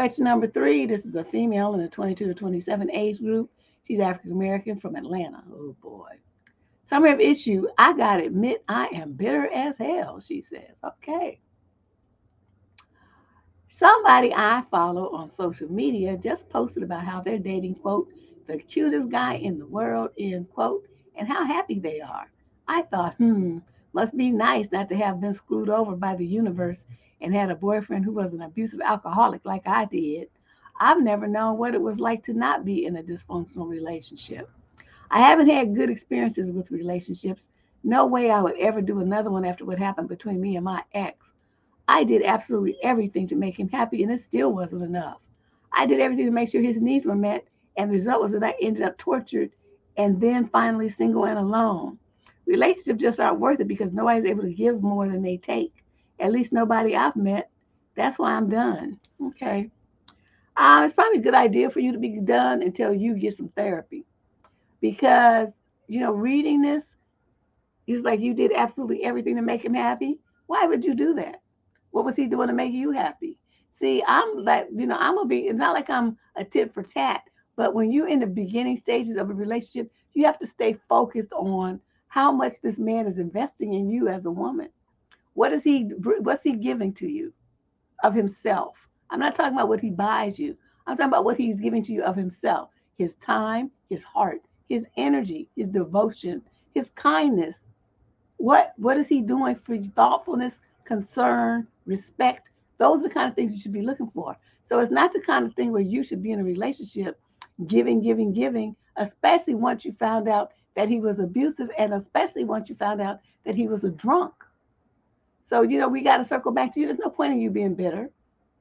Question number 3. This is a female in the 22 to 27 age group. She's African American from Atlanta. Oh boy. Summary of issue. I gotta admit, I am bitter as hell, she says. Okay. Somebody I follow on social media just posted about how they're dating, quote, the cutest guy in the world, end quote, and how happy they are. I thought, must be nice not to have been screwed over by the universe and had a boyfriend who was an abusive alcoholic like I did. I've never known what it was like to not be in a dysfunctional relationship. I haven't had good experiences with relationships. No way I would ever do another one after what happened between me and my ex. I did absolutely everything to make him happy, and it still wasn't enough. I did everything to make sure his needs were met, and the result was that I ended up tortured and then finally single and alone. Relationships just aren't worth it because nobody's able to give more than they take. At least nobody I've met. That's why I'm done. Okay. It's probably a good idea for you to be done until you get some therapy because, reading this, it's like you did absolutely everything to make him happy. Why would you do that? What was he doing to make you happy? See, I'm like, I'm gonna be. It's not like I'm a tit for tat, but when you're in the beginning stages of a relationship, you have to stay focused on how much this man is investing in you as a woman. What's he giving to you of himself? I'm not talking about what he buys you. I'm talking about what he's giving to you of himself. His time, his heart, his energy, his devotion, his kindness. What is he doing for you? Thoughtfulness, concern, respect? Those are the kind of things you should be looking for. So it's not the kind of thing where you should be in a relationship giving, giving, giving, especially once you found out that he was abusive and especially once you found out that he was a drunk. So, we got to circle back to you. There's no point in you being bitter.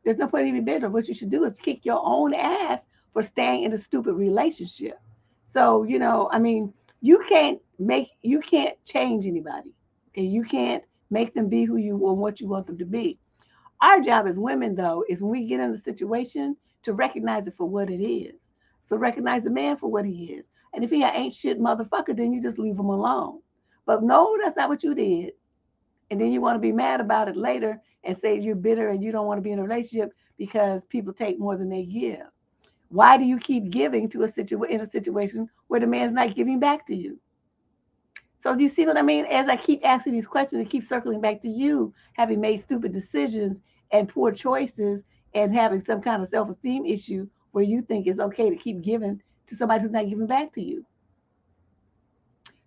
There's no point in you being bitter. What you should do is kick your own ass for staying in a stupid relationship. So, you can't change anybody. Okay. You can't make them be who you or what you want them to be. Our job as women, though, is when we get in a situation to recognize it for what it is. So recognize the man for what he is. And if he ain't shit motherfucker, then you just leave him alone. But no, that's not what you did. And then you want to be mad about it later and say you're bitter and you don't want to be in a relationship because people take more than they give. Why do you keep giving to in a situation where the man's not giving back to you? So do you see what I mean? As I keep asking these questions and keep circling back to you, having made stupid decisions and poor choices and having some kind of self-esteem issue where you think it's okay to keep giving to somebody who's not giving back to you.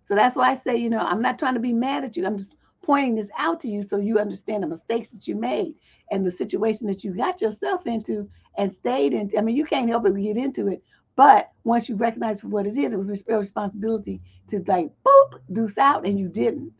So that's why I say, I'm not trying to be mad at you. I'm just pointing this out to you so you understand the mistakes that you made and the situation that you got yourself into and stayed in. I mean, you can't help but get into it. But once you recognize for what it is, it was your responsibility to like boop, deuce out, and you didn't.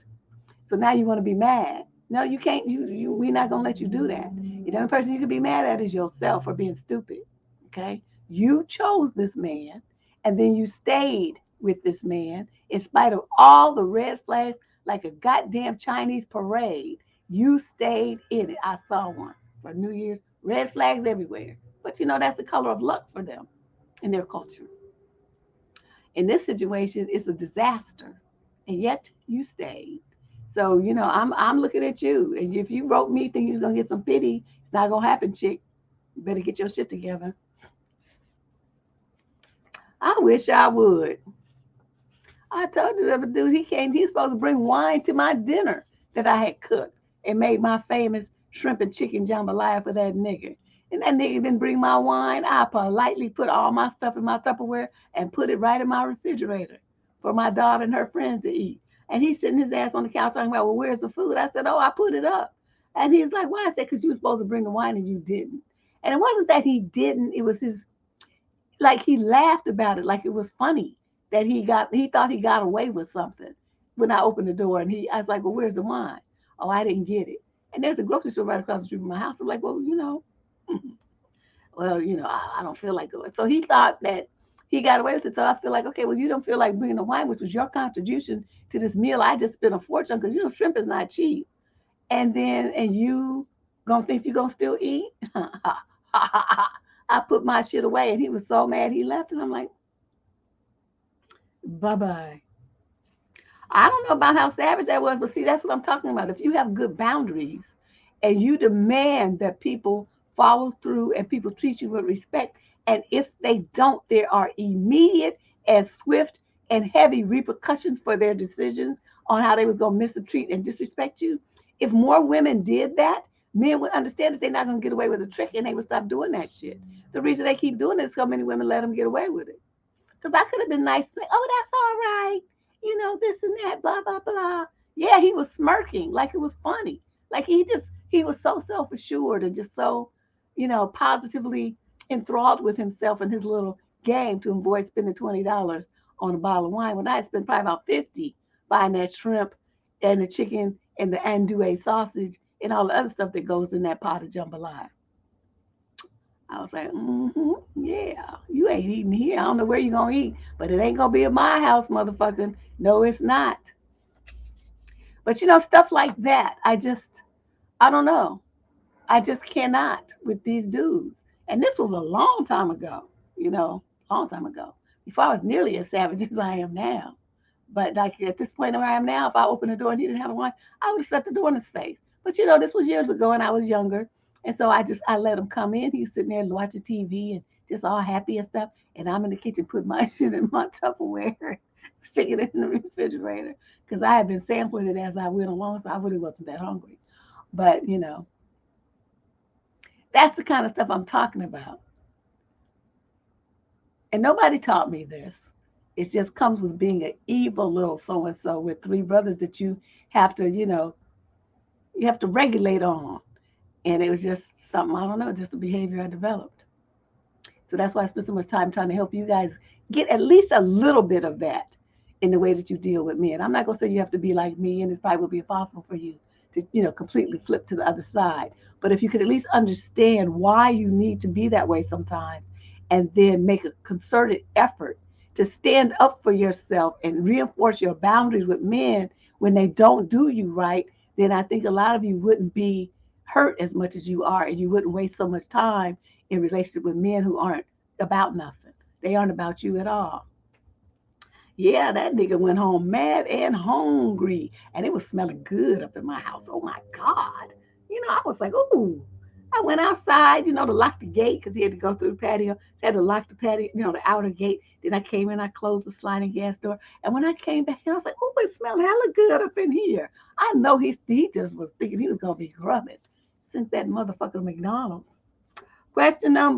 So now you want to be mad. No, you can't. We're not gonna let you do that. The only person you can be mad at is yourself for being stupid. Okay, you chose this man, and then you stayed with this man in spite of all the red flags, like a goddamn Chinese parade. You stayed in it. I saw one for New Year's. Red flags everywhere. But that's the color of luck for them in their culture. In this situation, it's a disaster, and yet you stayed. So I'm looking at you, and if you wrote me thinking you're gonna get some pity, it's not gonna happen, chick. You better get your shit together. I wish I would. I told you the other dude he came. He's supposed to bring wine to my dinner that I had cooked and made my famous shrimp and chicken jambalaya for that nigga. And that nigga didn't bring my wine. I politely put all my stuff in my Tupperware and put it right in my refrigerator for my daughter and her friends to eat. And he's sitting his ass on the couch talking about, well, where's the food? I said, oh, I put it up. And he's like, why? I said, because you were supposed to bring the wine and you didn't. And it wasn't that he didn't. It was his, like he laughed about it like it was funny that he thought he got away with something when I opened the door and I was like, well, where's the wine? Oh, I didn't get it. And there's a grocery store right across the street from my house. I'm like, well, I don't feel like going. So he thought that he got away with it. So I feel like, okay, well, you don't feel like bringing the wine, which was your contribution to this meal. I just spent a fortune because shrimp is not cheap. And you gonna think you gonna still eat? I put my shit away, and he was so mad he left, and I'm like, bye bye. I don't know about how savage that was, but see, that's what I'm talking about. If you have good boundaries and you demand that people follow through and people treat you with respect. And if they don't, there are immediate and swift and heavy repercussions for their decisions on how they was going to mistreat and disrespect you. If more women did that, men would understand that they're not going to get away with a trick and they would stop doing that shit. The reason they keep doing it is so many women let them get away with it. Because I could have been nice, like, oh, that's all right. This and that, blah, blah, blah. Yeah, he was smirking like it was funny. Like he was so self assured and just so, positively enthralled with himself and his little game to avoid spending $20 on a bottle of wine when I had spent probably about 50 buying that shrimp and the chicken and the andouille sausage and all the other stuff that goes in that pot of jambalaya. I was like, yeah, you ain't eating here. I don't know where you gonna eat, but it ain't gonna be at my house, motherfucker. No, it's not. But stuff like that, I don't know. I just cannot with these dudes. And this was a long time ago, long time ago, before I was nearly as savage as I am now. But like at this point where I am now, if I opened the door and he didn't have a wine, I would have shut the door in his face. But this was years ago and I was younger. And so I let him come in. He's sitting there watching TV and just all happy and stuff. And I'm in the kitchen putting my shit in my Tupperware, sticking it in the refrigerator. Because I had been sampling it as I went along, so I really wasn't that hungry. But, that's the kind of stuff I'm talking about. And nobody taught me this. It just comes with being an evil little so and so with three brothers that have to, you have to regulate on. And it was just something, I don't know, just a behavior I developed. So that's why I spent so much time trying to help you guys get at least a little bit of that in the way that you deal with me. And I'm not going to say you have to be like me, and it probably will be impossible for you to, completely flip to the other side. But if you could at least understand why you need to be that way sometimes, and then make a concerted effort to stand up for yourself and reinforce your boundaries with men when they don't do you right, then I think a lot of you wouldn't be hurt as much as you are, and you wouldn't waste so much time in relationship with men who aren't about nothing. They aren't about you at all. Yeah, that nigga went home mad and hungry, and it was smelling good up in my house. Oh my God. I was like, ooh. I went outside, to lock the gate because he had to go through the patio. So I had to lock the patio, the outer gate. Then I came in, I closed the sliding glass door. And when I came back in, I was like, oh, it smelled hella good up in here. I know he just was thinking he was going to be grubbing since that motherfucker McDonald's. Question number